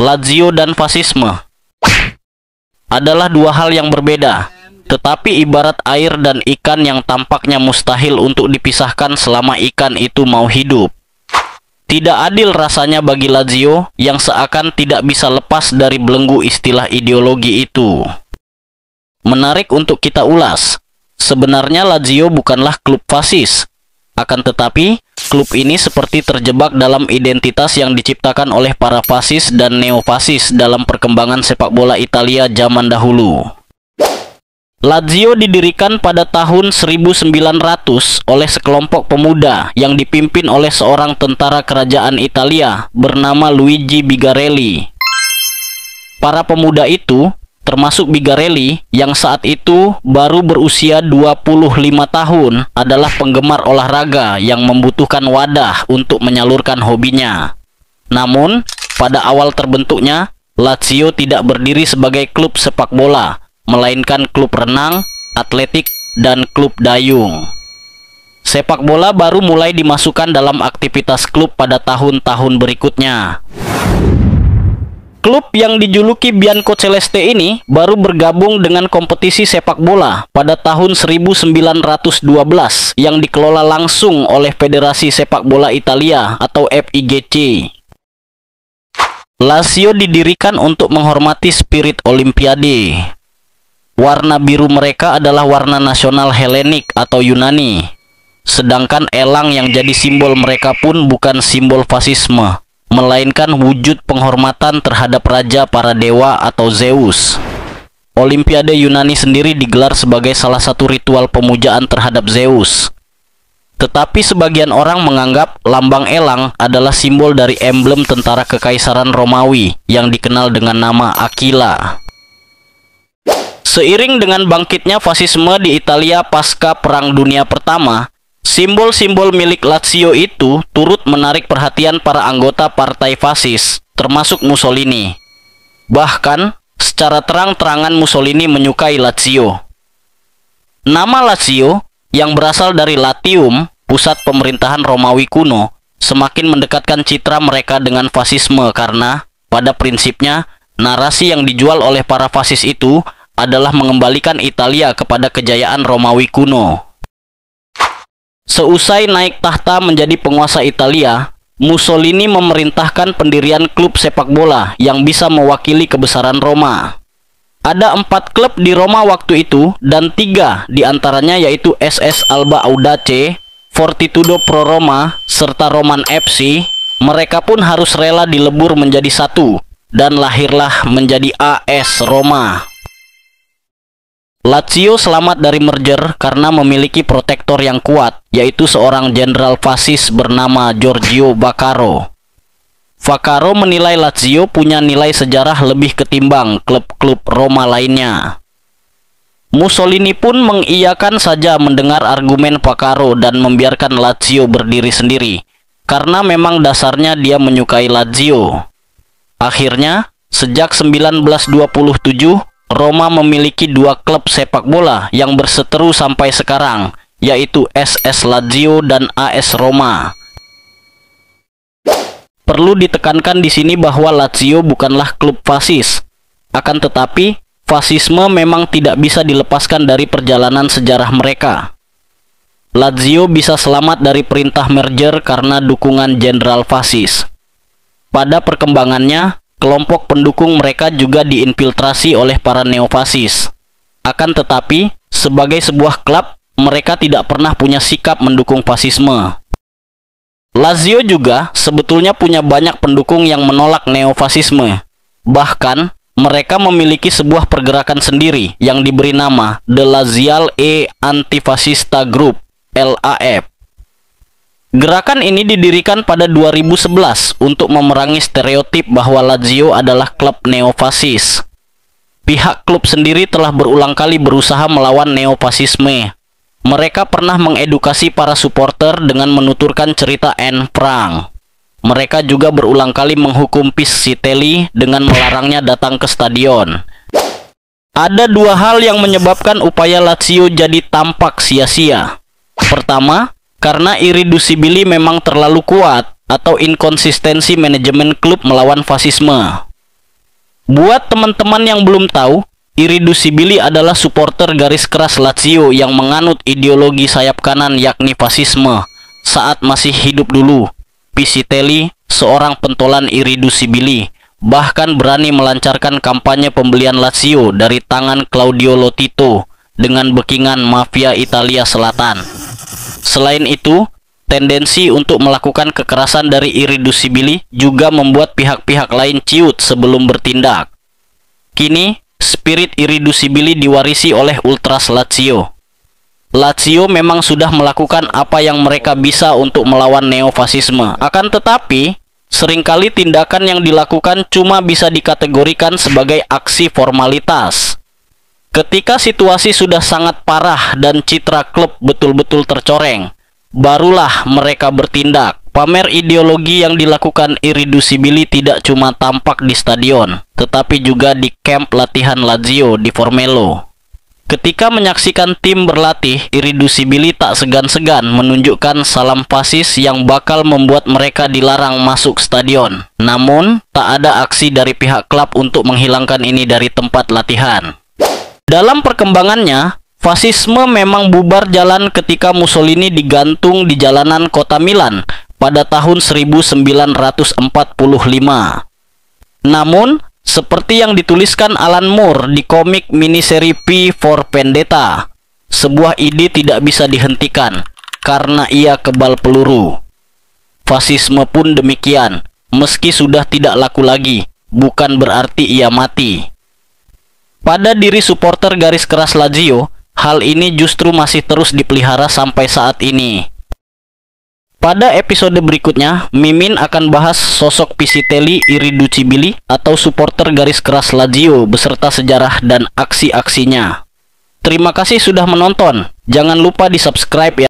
Lazio dan fasisme adalah dua hal yang berbeda, tetapi ibarat air dan ikan yang tampaknya mustahil untuk dipisahkan selama ikan itu mau hidup. Tidak adil rasanya bagi Lazio yang seakan tidak bisa lepas dari belenggu istilah ideologi itu. Menarik untuk kita ulas. Sebenarnya Lazio bukanlah klub fasis. Akan tetapi, klub ini seperti terjebak dalam identitas yang diciptakan oleh para fasis dan neofasis dalam perkembangan sepak bola Italia zaman dahulu. Lazio didirikan pada tahun 1900 oleh sekelompok pemuda yang dipimpin oleh seorang tentara kerajaan Italia bernama Luigi Bigarelli. Para pemuda itu, termasuk Bigarelli yang saat itu baru berusia 25 tahun, adalah penggemar olahraga yang membutuhkan wadah untuk menyalurkan hobinya. Namun, pada awal terbentuknya, Lazio tidak berdiri sebagai klub sepak bola, melainkan klub renang, atletik, dan klub dayung. Sepak bola baru mulai dimasukkan dalam aktivitas klub pada tahun-tahun berikutnya. Klub yang dijuluki Bianco Celeste ini baru bergabung dengan kompetisi sepak bola pada tahun 1912 yang dikelola langsung oleh Federasi Sepak Bola Italia atau FIGC. Lazio didirikan untuk menghormati spirit Olimpiade. Warna biru mereka adalah warna nasional Helenik atau Yunani. Sedangkan elang yang jadi simbol mereka pun bukan simbol fasisme, melainkan wujud penghormatan terhadap raja para dewa atau Zeus. Olimpiade Yunani sendiri digelar sebagai salah satu ritual pemujaan terhadap Zeus. Tetapi sebagian orang menganggap lambang elang adalah simbol dari emblem tentara kekaisaran Romawi yang dikenal dengan nama Aquila. Seiring dengan bangkitnya fasisme di Italia pasca Perang Dunia Pertama, simbol-simbol milik Lazio itu turut menarik perhatian para anggota partai fasis, termasuk Mussolini. Bahkan, secara terang-terangan Mussolini menyukai Lazio. Nama Lazio, yang berasal dari Latium, pusat pemerintahan Romawi kuno, semakin mendekatkan citra mereka dengan fasisme karena, pada prinsipnya, narasi yang dijual oleh para fasis itu adalah mengembalikan Italia kepada kejayaan Romawi kuno. Seusai naik tahta menjadi penguasa Italia, Mussolini memerintahkan pendirian klub sepak bola yang bisa mewakili kebesaran Roma. Ada 4 klub di Roma waktu itu, dan 3 diantaranya yaitu SS Alba Audace, Fortitudo Pro Roma, serta Roman FC. Mereka pun harus rela dilebur menjadi satu, dan lahirlah menjadi AS Roma. Lazio selamat dari merger karena memiliki protektor yang kuat, yaitu seorang jenderal fasis bernama Giorgio Vaccaro. Vaccaro menilai Lazio punya nilai sejarah lebih ketimbang klub-klub Roma lainnya. Mussolini pun mengiyakan saja mendengar argumen Vaccaro dan membiarkan Lazio berdiri sendiri, karena memang dasarnya dia menyukai Lazio. Akhirnya, sejak 1927, Roma memiliki 2 klub sepak bola yang berseteru sampai sekarang, yaitu SS Lazio dan AS Roma. Perlu ditekankan di sini bahwa Lazio bukanlah klub fasis. Akan tetapi, fasisme memang tidak bisa dilepaskan dari perjalanan sejarah mereka. Lazio bisa selamat dari perintah merger karena dukungan jenderal fasis. Pada perkembangannya, kelompok pendukung mereka juga diinfiltrasi oleh para neofasis. Akan tetapi, sebagai sebuah klub, mereka tidak pernah punya sikap mendukung fasisme. Lazio juga sebetulnya punya banyak pendukung yang menolak neofasisme. Bahkan, mereka memiliki sebuah pergerakan sendiri yang diberi nama The Laziale Antifascista Group, LAF. Gerakan ini didirikan pada 2011 untuk memerangi stereotip bahwa Lazio adalah klub neofasis. Pihak klub sendiri telah berulang kali berusaha melawan neofasisme. Mereka pernah mengedukasi para supporter dengan menuturkan cerita Anne Frank. Mereka juga berulang kali menghukum Piscitelli dengan melarangnya datang ke stadion. Ada 2 hal yang menyebabkan upaya Lazio jadi tampak sia-sia. Pertama, karena irreducibili memang terlalu kuat atau inkonsistensi manajemen klub melawan fasisme. Buat teman-teman yang belum tahu, Irriducibili adalah supporter garis keras Lazio yang menganut ideologi sayap kanan yakni fasisme. Saat masih hidup dulu, Piscitelli, seorang pentolan Irriducibili, bahkan berani melancarkan kampanye pembelian Lazio dari tangan Claudio Lotito dengan backingan mafia Italia Selatan. Selain itu, tendensi untuk melakukan kekerasan dari Irriducibili juga membuat pihak-pihak lain ciut sebelum bertindak. Kini, spirit Irriducibili diwarisi oleh Ultras Lazio. Lazio memang sudah melakukan apa yang mereka bisa untuk melawan neofasisme. Akan tetapi, seringkali tindakan yang dilakukan cuma bisa dikategorikan sebagai aksi formalitas. Ketika situasi sudah sangat parah dan citra klub betul-betul tercoreng, barulah mereka bertindak. Pamer ideologi yang dilakukan Irriducibili tidak cuma tampak di stadion, tetapi juga di kamp latihan Lazio di Formello. Ketika menyaksikan tim berlatih, Irriducibili tak segan-segan menunjukkan salam fasis yang bakal membuat mereka dilarang masuk stadion. Namun, tak ada aksi dari pihak klub untuk menghilangkan ini dari tempat latihan. Dalam perkembangannya, fasisme memang bubar jalan ketika Mussolini digantung di jalanan kota Milan pada tahun 1945. Namun, seperti yang dituliskan Alan Moore di komik miniseri V for Vendetta, sebuah ide tidak bisa dihentikan karena ia kebal peluru. Fasisme pun demikian, meski sudah tidak laku lagi, bukan berarti ia mati. Pada diri supporter garis keras Lazio, hal ini justru masih terus dipelihara sampai saat ini. Pada episode berikutnya, Mimin akan bahas sosok Piscitelli Irriducibili atau supporter garis keras Lazio beserta sejarah dan aksi-aksinya. Terima kasih sudah menonton. Jangan lupa di subscribe ya.